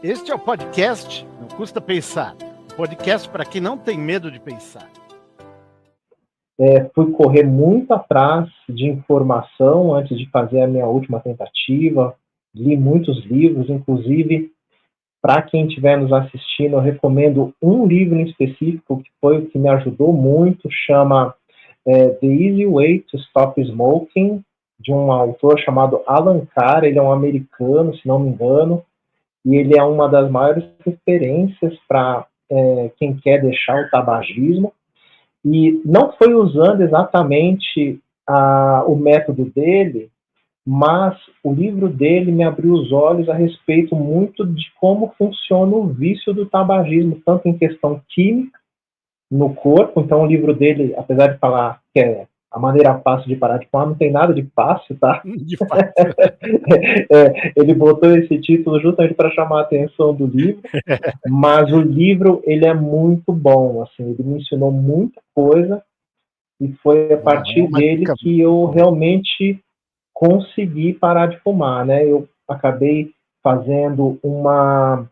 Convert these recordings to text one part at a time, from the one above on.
Este é o podcast Não Custa Pensar. Podcast para quem não tem medo de pensar. Fui correr muito atrás de informação antes de fazer a minha última tentativa. Li muitos livros, inclusive, para quem estiver nos assistindo, eu recomendo um livro em específico, que foi o que me ajudou muito, chama The Easy Way to Stop Smoking, de um autor chamado Alan Carr. Ele é um americano, se não me engano, e ele é uma das maiores referências para quem quer deixar o tabagismo. E não foi usando exatamente o método dele, mas o livro dele me abriu os olhos a respeito muito de como funciona o vício do tabagismo, tanto em questão química no corpo. Então o livro dele, apesar de falar que é a maneira fácil de parar de fumar, não tem nada de fácil, tá? De fato. Ele botou esse título justamente para chamar a atenção do livro, mas o livro ele é muito bom, assim, ele me ensinou muita coisa e foi a partir dele que eu realmente consegui parar de fumar, né? Eu acabei fazendo uma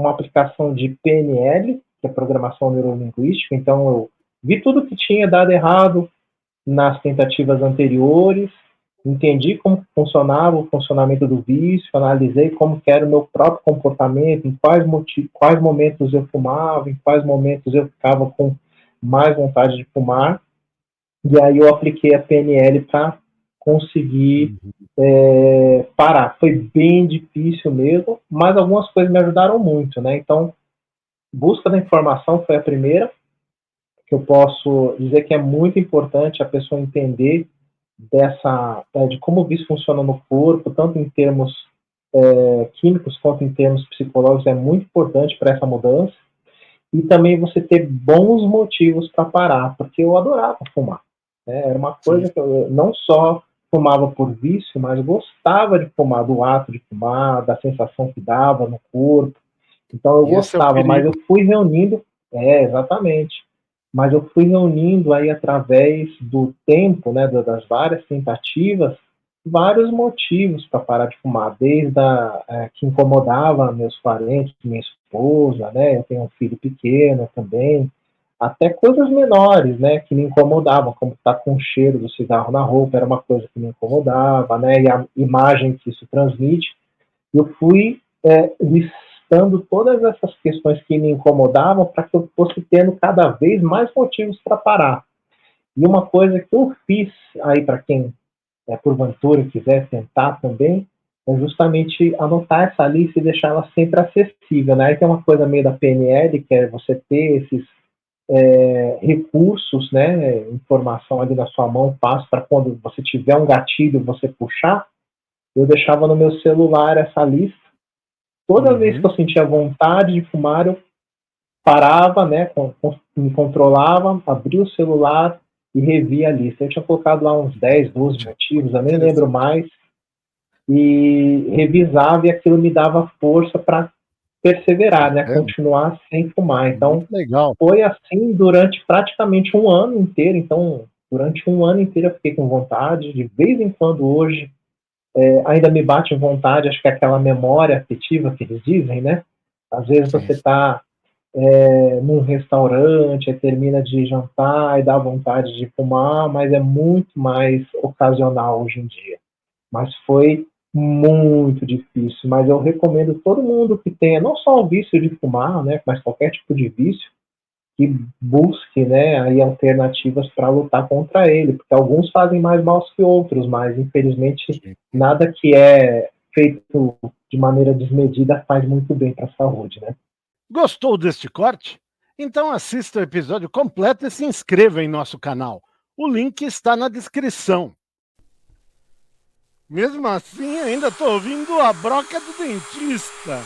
aplicação de PNL, que é Programação Neurolinguística. Então eu vi tudo que tinha dado errado nas tentativas anteriores, entendi como funcionava o funcionamento do vício, analisei como que era o meu próprio comportamento, em quais momentos eu fumava, em quais momentos eu ficava com mais vontade de fumar, e aí eu apliquei a PNL para conseguir parar. Foi bem difícil mesmo, mas algumas coisas me ajudaram muito, né? Então, busca da informação foi a primeira, que eu posso dizer que é muito importante a pessoa entender de como o vício funciona no corpo, tanto em termos químicos quanto em termos psicológicos. É muito importante para essa mudança. E também você ter bons motivos para parar, porque eu adorava fumar, né? Era uma coisa que eu não só fumava por vício, mas gostava de fumar, do ato de fumar, da sensação que dava no corpo. Então eu gostava, mas eu fui reunindo, exatamente, mas eu fui reunindo aí através do tempo, né, das várias tentativas, vários motivos para parar de fumar, desde que incomodava meus parentes, minha esposa, né, eu tenho um filho pequeno também, até coisas menores, né, que me incomodavam, como estar com o cheiro do cigarro na roupa, era uma coisa que me incomodava, né, e a imagem que isso transmite. Eu fui listando todas essas questões que me incomodavam para que eu fosse tendo cada vez mais motivos para parar. E uma coisa que eu fiz aí para quem porventura quiser tentar também, é justamente anotar essa lista e deixar ela sempre acessível, né? Aí tem uma coisa meio da PNL, que é você ter esses recursos, né? Informação ali na sua mão, fácil para quando você tiver um gatilho, você puxar. Eu deixava no meu celular essa lista. Toda vez que eu sentia vontade de fumar, eu parava, né? Me controlava, abria o celular e revia a lista. Eu tinha colocado lá uns 10, 12 motivos, eu nem lembro mais, e revisava, e aquilo me dava força para perseverar, né, continuar sem fumar. Então, foi assim durante praticamente um ano inteiro. Então, durante um ano inteiro eu fiquei com vontade, de vez em quando hoje, ainda me bate vontade, acho que é aquela memória afetiva que eles dizem, né? Às vezes você está num restaurante, termina de jantar e dá vontade de fumar, mas é muito mais ocasional hoje em dia. Mas foi muito difícil. Mas eu recomendo todo mundo que tenha não só o vício de fumar, né, mas qualquer tipo de vício, que busque, né, aí alternativas para lutar contra ele, porque alguns fazem mais mal que outros, mas infelizmente nada que é feito de maneira desmedida faz muito bem para a saúde, né? Gostou deste corte? Então assista o episódio completo e se inscreva em nosso canal. O link está na descrição. Mesmo assim, ainda estou ouvindo a broca do dentista.